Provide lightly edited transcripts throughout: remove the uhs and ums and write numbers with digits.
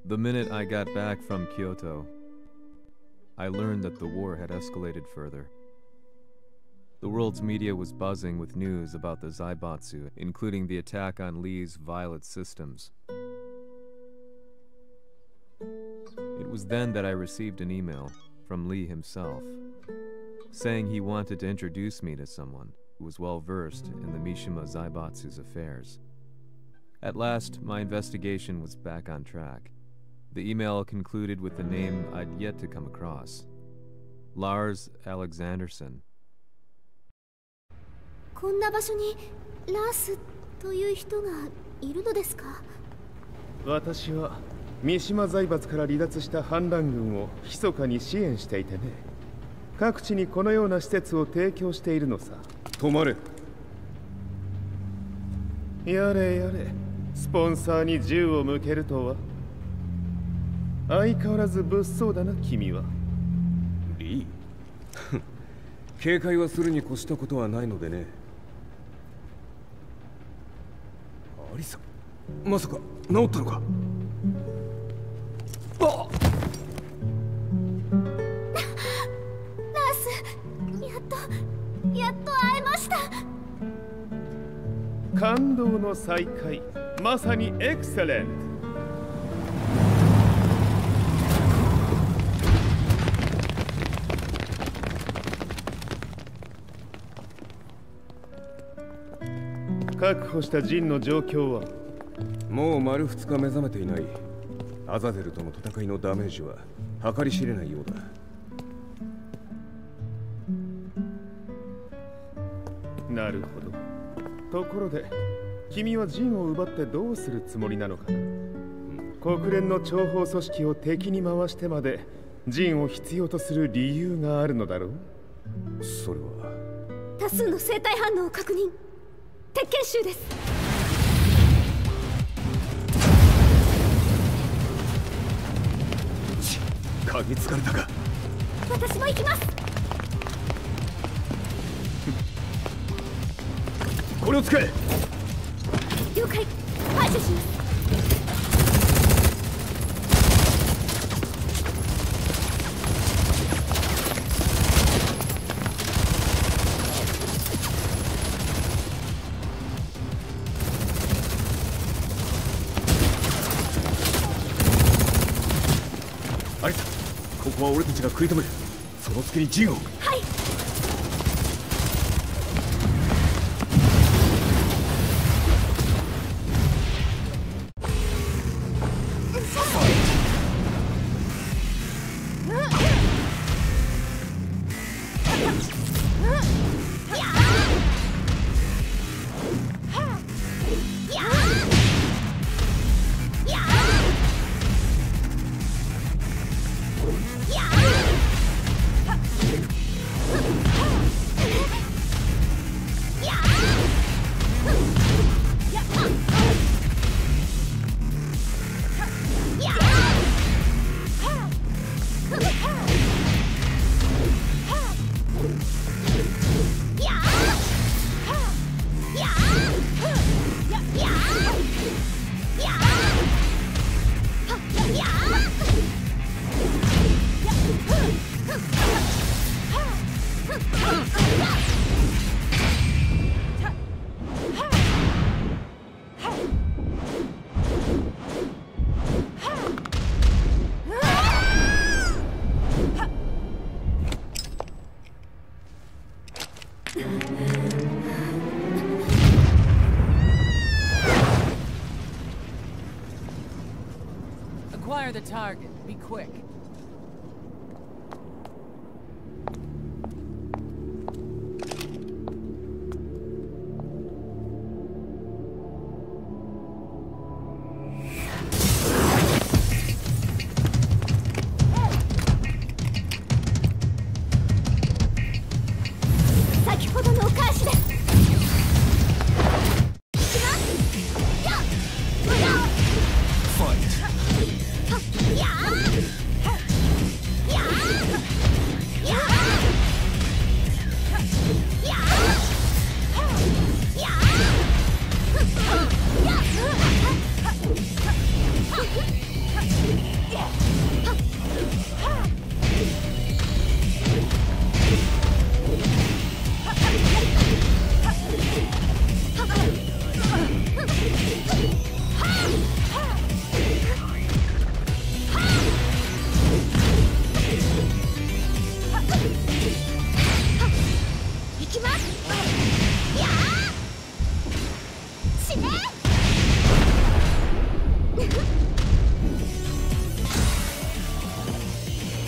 The minute I got back from Kyoto, I learned that the war had escalated further. The world's media was buzzing with news about the Zaibatsu, including the attack on Lee's Violet systems. It was then that I received an email from Lee himself, saying he wanted to introduce me to someone who was well versed in the Mishima Zaibatsu's affairs. At last, my investigation was back on track. The email concluded with the name I'd yet to come across: Lars Alexanderson. こんな場所にラースという人がいるのですか？私は三島財閥から離脱した反乱軍を密かに支援していてね。各地にこのような施設を提供しているのさ。止まれ。やれやれ、スポンサーに銃を向けるとは。相変わらず物騒だな、君は。リー警戒はするに越したことはないのでね。アリサ、まさか治ったのか？あっラース、やっと会えました。感動の再会、まさにエクセレント。確保したジンの状況は？もう丸2日目覚めていない。アザゼルとの戦いのダメージは計り知れないようだ。なるほど。ところで君はジンを奪ってどうするつもりなのかな？国連の諜報組織を敵に回してまでジンを必要とする理由があるのだろう？それは多数の生体反応を確認。鉄拳衆です。嗅ぎつかれたか？私も行きます。これを使え。了解。排除します。アリサ、ここは俺たちが食い止める。その隙にジンを。はい。Acquire the target. Be quick.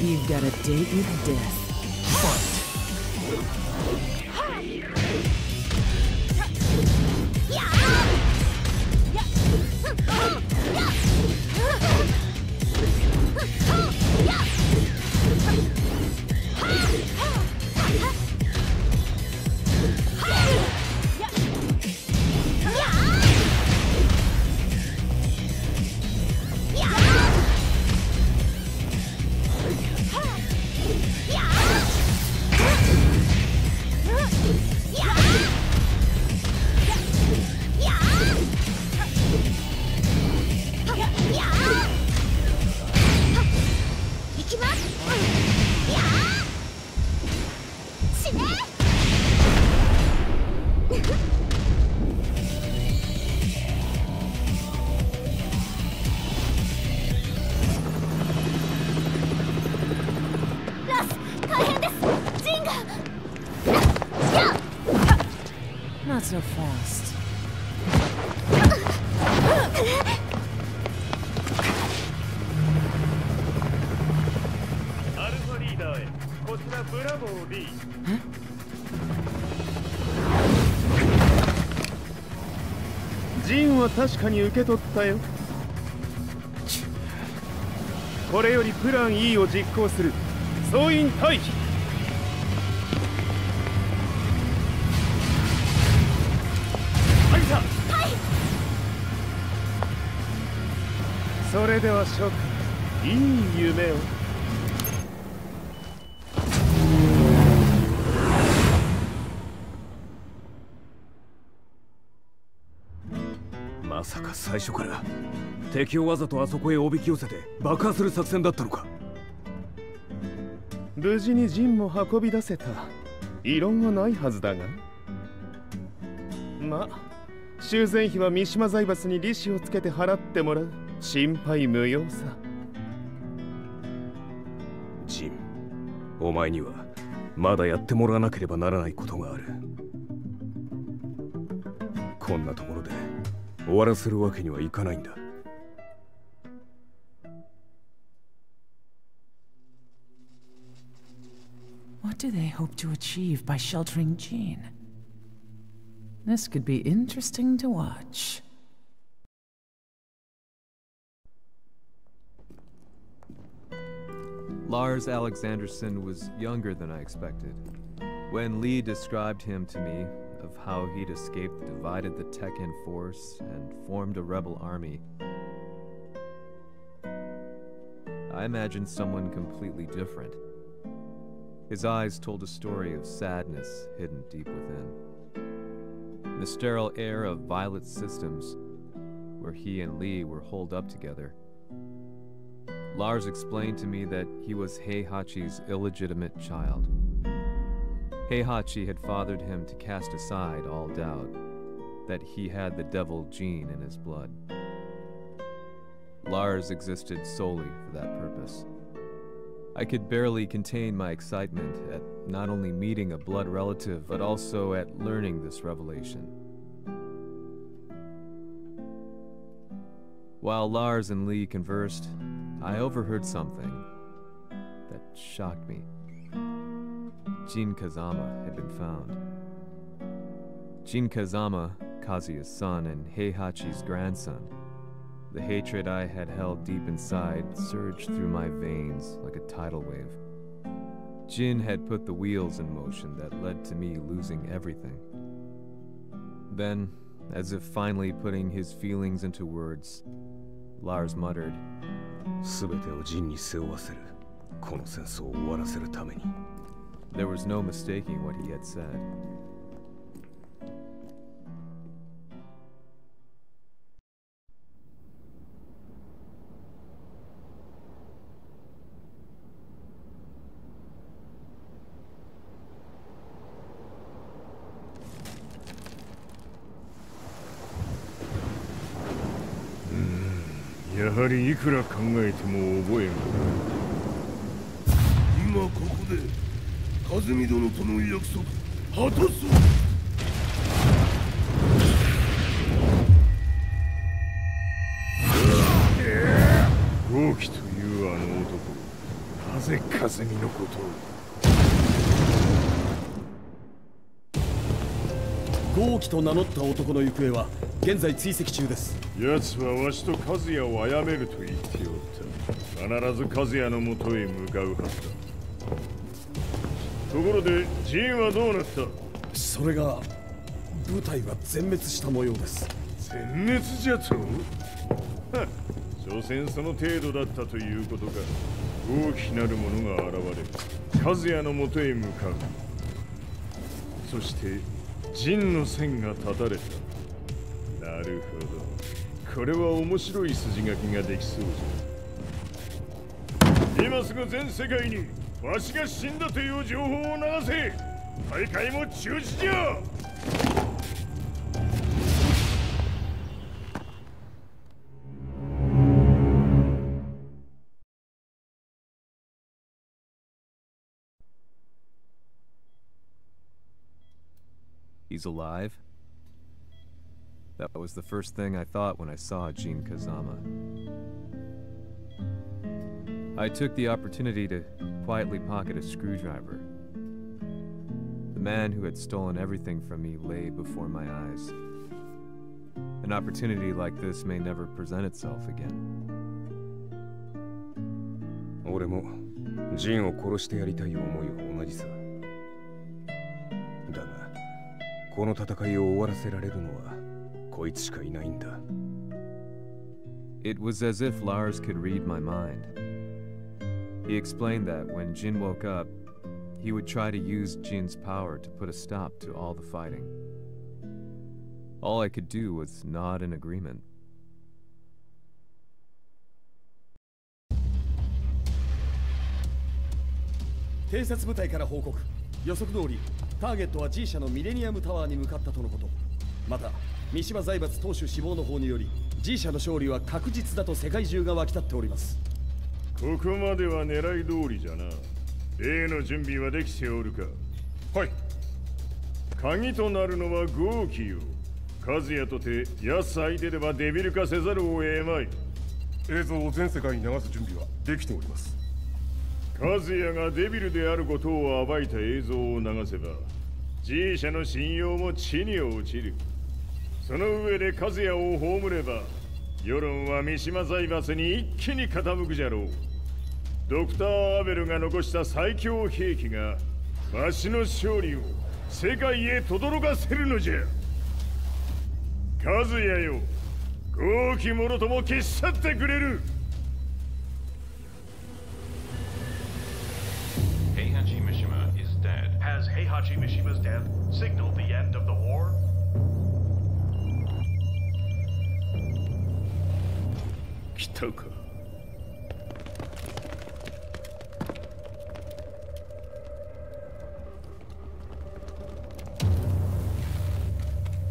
You've got a date with death. Not so fast. アルファリーダーへ、こちらブラボー D。ジンは確かに受け取ったよ。これよりプラン E を実行する。総員退避。それでは諸君、いい夢を。まさか最初から敵をわざとあそこへおびき寄せて爆破する作戦だったのか。無事にジンも運び出せた。異論はないはずだが。まあ、修繕費は三島財閥に利子をつけて払ってもらう。心配無用さ。ジン、お前にはまだやってもらわなければならないことがある。こんなところで終わらせるわけにはいかないんだ。What do they hope to achieve by sheltering Jean? This could be interesting to watch. Lars Alexanderson was younger than I expected. When Lee described him to me, of how he'd escaped, divided the Tekken force, and formed a rebel army, I imagined someone completely different. His eyes told a story of sadness hidden deep within. The sterile air of Violet Systems, where he and Lee were holed up together. Lars explained to me that he was Heihachi's illegitimate child. Heihachi had fathered him to cast aside all doubt that he had the devil gene in his blood. Lars existed solely for that purpose. I could barely contain my excitement at not only meeting a blood relative, but also at learning this revelation. While Lars and Lee conversed, I overheard something that shocked me. Jin Kazama had been found. Jin Kazama, Kazuya's son and Heihachi's grandson. The hatred I had held deep inside surged through my veins like a tidal wave. Jin had put the wheels in motion that led to me losing everything. Then, as if finally putting his feelings into words, Lars muttered, 全てをジンに背負わせる。この戦争を終わらせるために。There was no mistaking what he had said. Hmm. やはりいくら考えても覚えん。今ここで風見殿との約束果たそう。豪輝というあの男、ぜ和美のことを。豪輝と名乗った男の行方は現在追跡中です。奴はわしと和也を殺めると言っておった。必ず和也のもとへ向かうはずだ。ところでジンはどうなった？それが部隊は全滅した模様です。全滅じゃと？所詮その程度だったということか。大きなる者が現れ和也のもとへ向かう。そして陣の線が断たれた。なるほど、これは面白い筋書きができそうじゃ。今すぐ全世界にわしが死んだという情報を流せ。大会も中止じゃ。He's alive? That was the first thing I thought when I saw Jin Kazama. I took the opportunity to quietly pocket a screwdriver. The man who had stolen everything from me lay before my eyes. An opportunity like this may never present itself again. 俺もジンを殺してやりたい思いは同じさ。だがこの戦いを終わらせられるのはこいつしかいないんだ。It was as if Lars could read my mind. He explained that when Jin woke up, he would try to use Jin's power to put a stop to all the fighting. All I could do was nod in agreement. 偵察部隊から報告。予測通りターゲットは G 社のミレニアムタワーに向かったとのこと。また三島財閥当主死亡の方により G 社の勝利は確実だと世界中が沸き立っております。ここまでは狙い通りじゃな。例の準備はできておるか？はい。鍵となるのは豪輝よ。和也とて奴相手ではデビル化せざるを得まい。映像を全世界に流す準備はできております。和也がデビルであることを暴いた映像を流せば G 社の信用も地に落ちる。その上で和也を葬れば世論は三島財閥に一気に傾くじゃろう。ドクター・アベルが残した最強兵器がわしの勝利を世界へ轟かせるのじゃ。和也よ、豪輝者とも消し去ってくれる。Heihachi Mishima is dead. Has Heihachi Mishima's death signaled the end of the war? 来たか。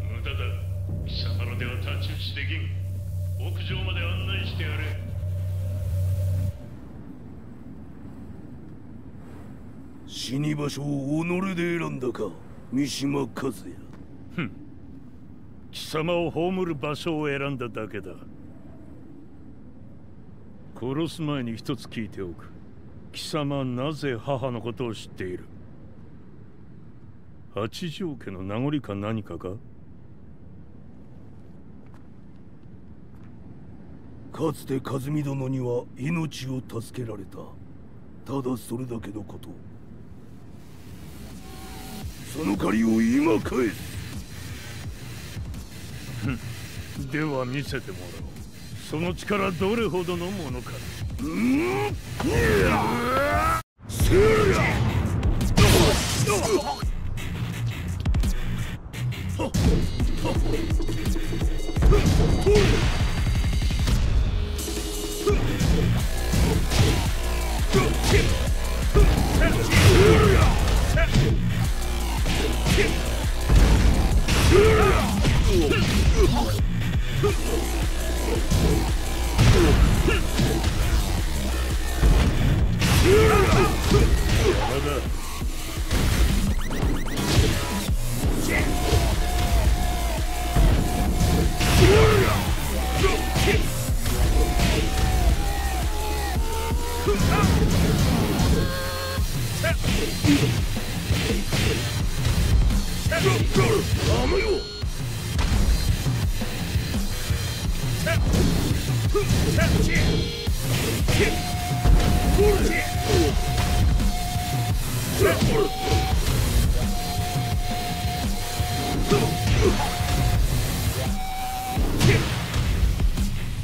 無駄だ。貴様のでは太刀打ちできん。屋上まで案内してやれ。死に場所を己で選んだか、三島和也。貴様を葬る場所を選んだだけだ。殺す前に一つ聞いておく。貴様はなぜ母のことを知っている？八条家の名残か何かか？かつて和美殿には命を助けられた。ただそれだけのこと。その借りを今返す。では見せてもらおう。その力どれほどのものか。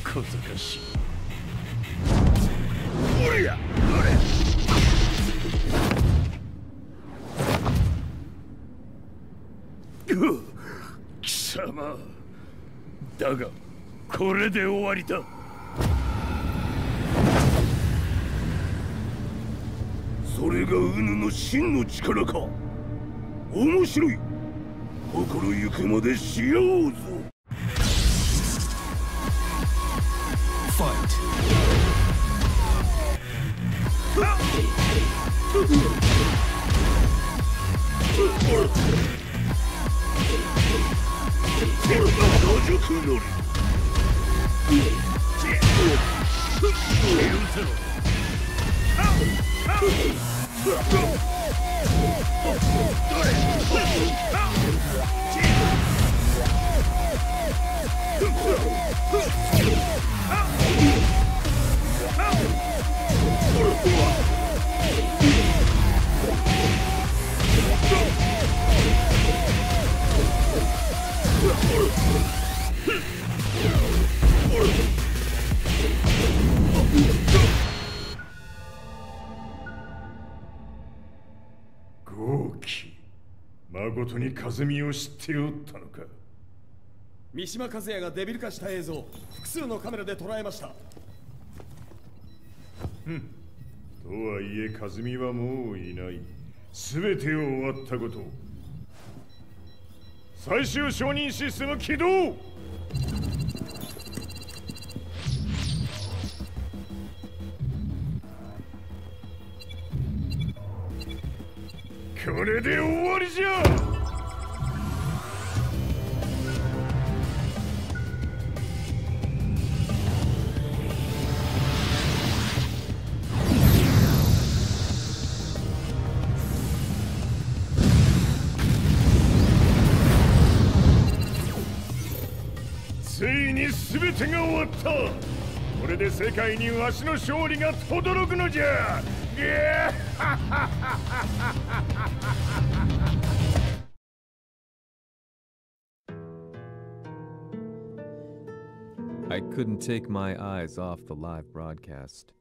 小賢しい。貴様だがこれで終わりだ。それがウヌの真の力か。面白い。心ゆくまでしようぞ。豪気、誠に風見を知っておったのか。三島和也がデビル化した映像、複数のカメラで捉えました。とはいえ風見はもういない。全てを終わったこと。最終承認システム起動。これで終わりじゃ。ついに全てが終わった。これで世界にわしの勝利が轟くのじゃ。I couldn't take my eyes off the live broadcast.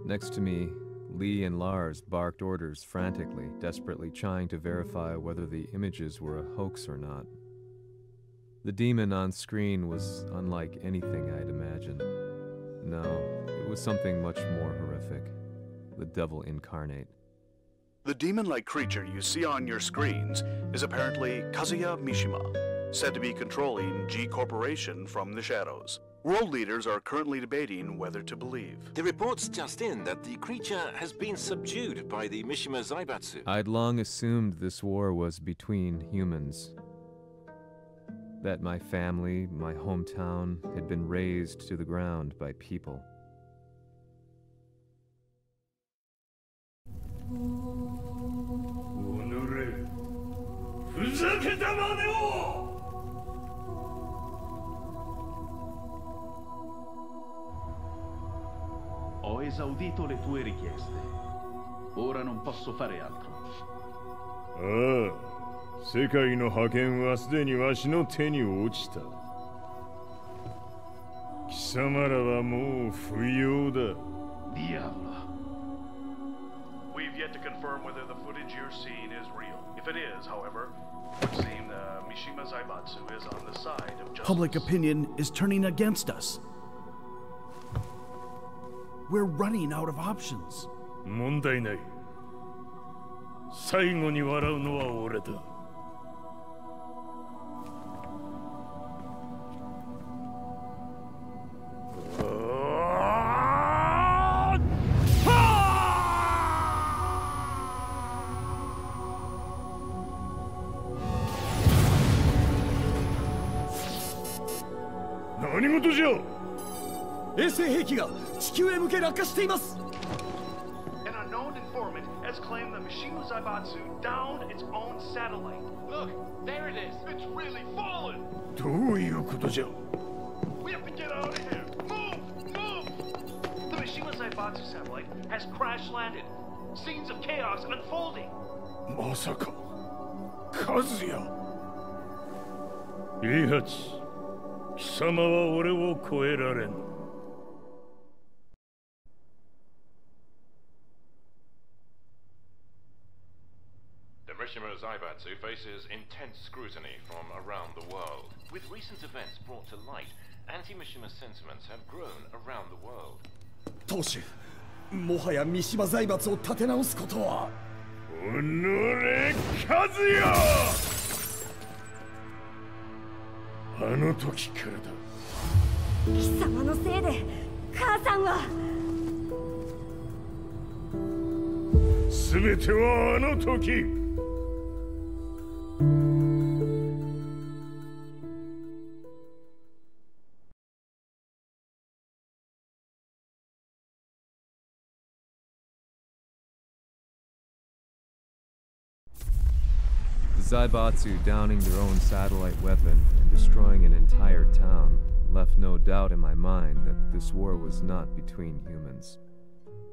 Next to me, Lee and Lars barked orders frantically, desperately trying to verify whether the images were a hoax or not. The demon on screen was unlike anything I'd imagined. No, it was something much more horrific. The devil incarnate. The demon-like creature you see on your screens is apparently Kazuya Mishima, said to be controlling G Corporation from the shadows. World leaders are currently debating whether to believe. The reports just in that the creature has been subdued by the Mishima Zaibatsu. I'd long assumed this war was between humans. That my family, my hometown, had been razed to the ground by people. Ho esaudito le tue richieste. Ora non posso fare altro. 世界の覇権はすでにわしの手に落ちた。貴様らはもう不要だ。Diavolo. We've yet to confirm whether the footage you're seeing is real. If it is, however, it would seem Mishima Zaibatsu is on the side of justice. Public opinion is turning against us. We're running out of options. 問題ない。最後に笑うのは俺だ。何事じゃ。衛星兵器が地球へ向け落下しています。 An has claimed the Mishima Zaibatsu downed its own satellite. Look, there it is. It's really fallen. どういうことじゃ? We have to get out of here. Move! Move! The Mishima Zaibatsu satellite has crash landed. Scenes of chaos unfolding. まさか、和也。イハチ、貴様は俺を超えられん。The Mishima Zaibatsu faces intense scrutiny from around the world. With recent events brought to light, anti-Mishima sentiments have grown around the world. 当主、もはや三島財閥を立て直すことは。おのれ、和也！あの時からだ。貴様のせいで母さんは。全てはあの時。The Zaibatsu downing their own satellite weapon and destroying an entire town left no doubt in my mind that this war was not between humans.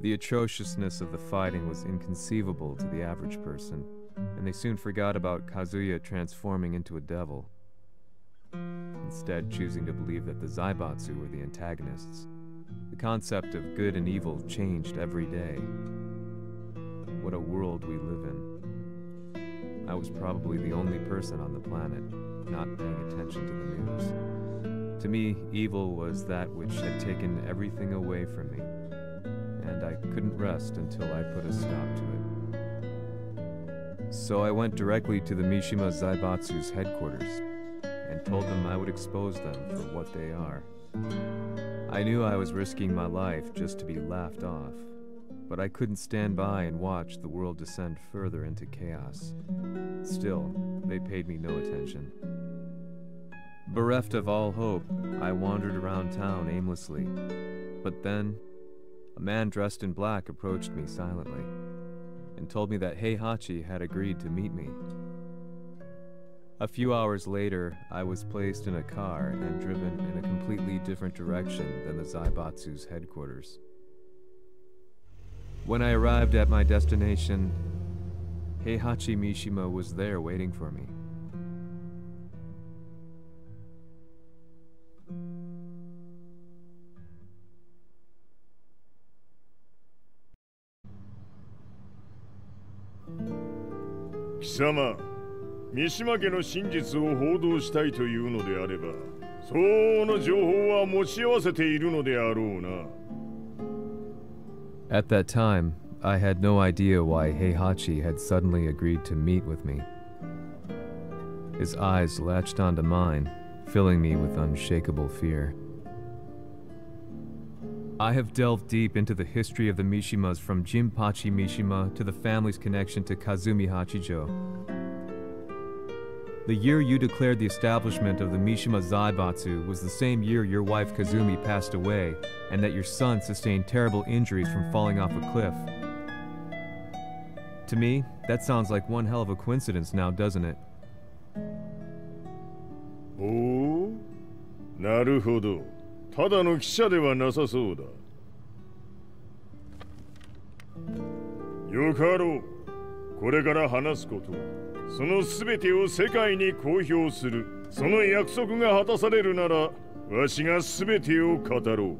The atrociousness of the fighting was inconceivable to the average person, and they soon forgot about Kazuya transforming into a devil, instead choosing to believe that the Zaibatsu were the antagonists. The concept of good and evil changed every day. What a world we live in. I was probably the only person on the planet not paying attention to the news. To me, evil was that which had taken everything away from me, and I couldn't rest until I put a stop to it. So I went directly to the Mishima Zaibatsu's headquarters and told them I would expose them for what they are. I knew I was risking my life just to be laughed off, but I couldn't stand by and watch the world descend further into chaos. Still, they paid me no attention. Bereft of all hope, I wandered around town aimlessly. But then, a man dressed in black approached me silently and told me that Heihachi had agreed to meet me. A few hours later, I was placed in a car and driven in a completely different direction than the Zaibatsu's headquarters. When I arrived at my destination, Heihachi Mishima was there waiting for me. Kisama, Mishima 家の真実を報道したいというのであれば、相応の情報は持ち合わせているのであろうな。At that time, I had no idea why Heihachi had suddenly agreed to meet with me. His eyes latched onto mine, filling me with unshakable fear. I have delved deep into the history of the Mishimas from Jinpachi Mishima to the family's connection to Kazumi Hachijo. The year you declared the establishment of the Mishima Zaibatsu was the same year your wife Kazumi passed away, and that your son sustained terrible injuries from falling off a cliff. To me, that sounds like one hell of a coincidence now, doesn't it? Oh, なるほど。ただの記者ではなさそうだ。よかろう。これから話すことは、そのすべてを世界に公表する。その約束が果たされるなら、わしがすべてを語ろう。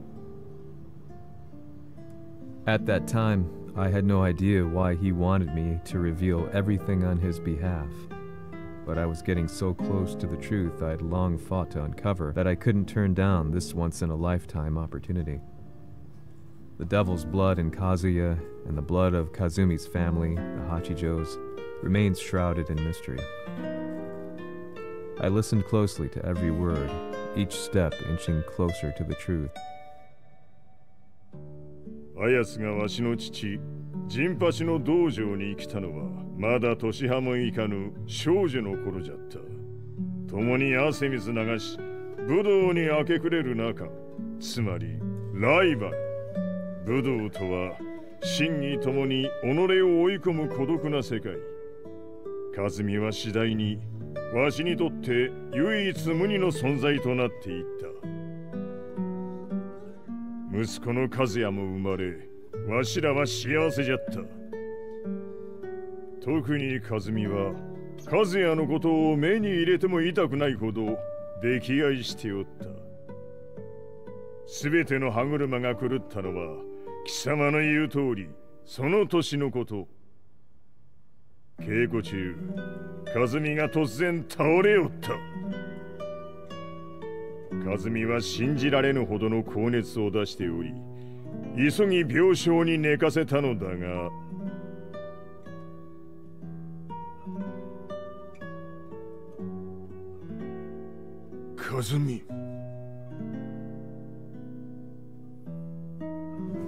At that time, I had no idea why he wanted me to reveal everything on his behalf. But I was getting so close to the truth I'd long fought to uncover that I couldn't turn down this once-in-a-lifetime opportunity. The devil's blood in Kazuya and the blood of Kazumi's family, the Hachijos, remains shrouded in mystery. I listened closely to every word, each step inching closer to the truth. あやつがわしの父、ジンパチの道場に来たのは、まだ年半もいかぬ少女の頃じゃった。共に汗水流し、武道に明け暮れる中、つまりライバル。武道とは、真に共に己を追い込む孤独な世界。和美は次第にわしにとって唯一無二の存在となっていった。息子の和也も生まれ、わしらは幸せじゃった。特に和美は和也のことを目に入れても痛くないほど溺愛しておった。すべての歯車が狂ったのは貴様の言う通りその年のこと。稽古中和美が突然倒れおった。和美は信じられぬほどの高熱を出しており、急ぎ病床に寝かせたのだが、和美。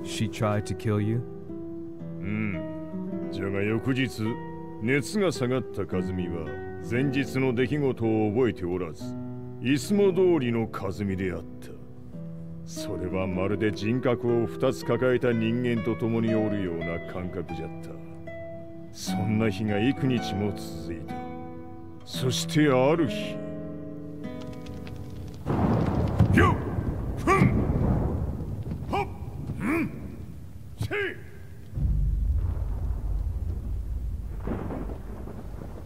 She tried to kill you? じゃが翌日、熱が下がった和美は前日の出来事を覚えておらず、いつも通りの和美であった。それはまるで人格を2つ抱えた人間と共におるような感覚じゃった。そんな日が幾日も続いた。そしてある日、よっふんはっうんせい。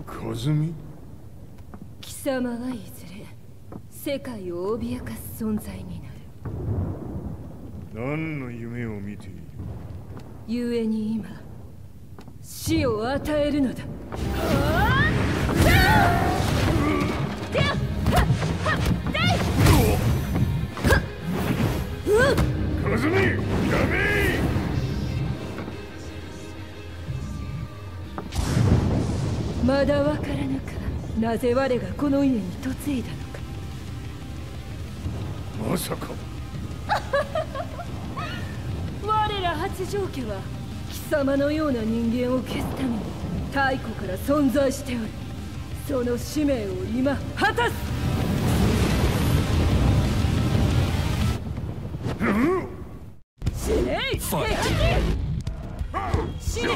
和美？貴様はいずれ世界を脅かす存在になる。何の夢を見ている？故に今死を与えるのだ。和美、やめ！まだわからぬか、なぜ我がこの家に嫁いだのか。まさか我ら八丈家は貴様のような人間を消すために太古から存在しておる。その使命を今果たす。死ねい！死ね！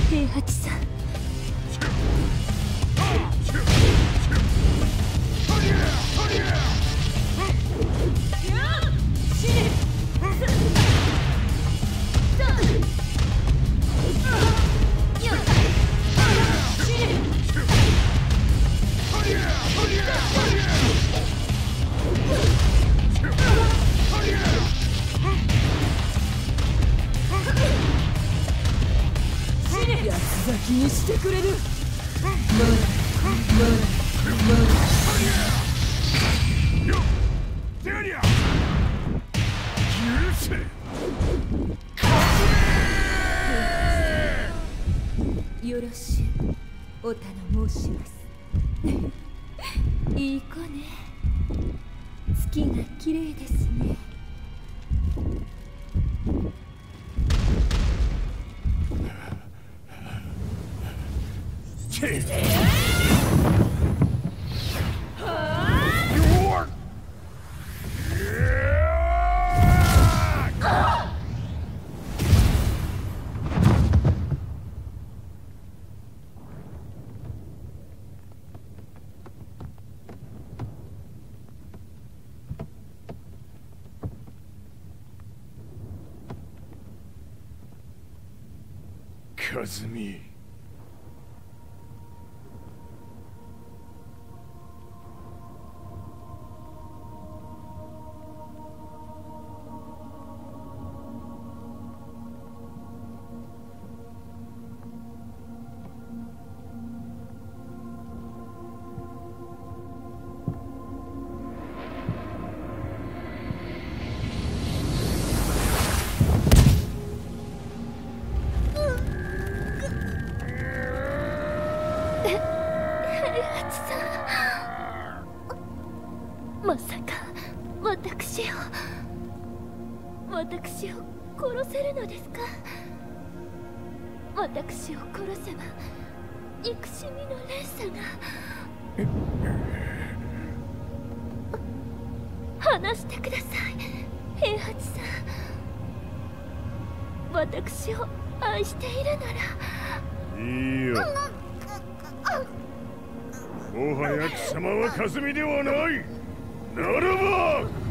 平八さん。安咲きにしてくれる。よろしい、お頼申します。いい子ね。月が綺麗ですね。和美。まさか私を殺せるのですか？私を殺せば憎しみの連鎖が。話してください、平八さん。私を愛しているなら。いいよ。もはや貴様はかすみではない。ならば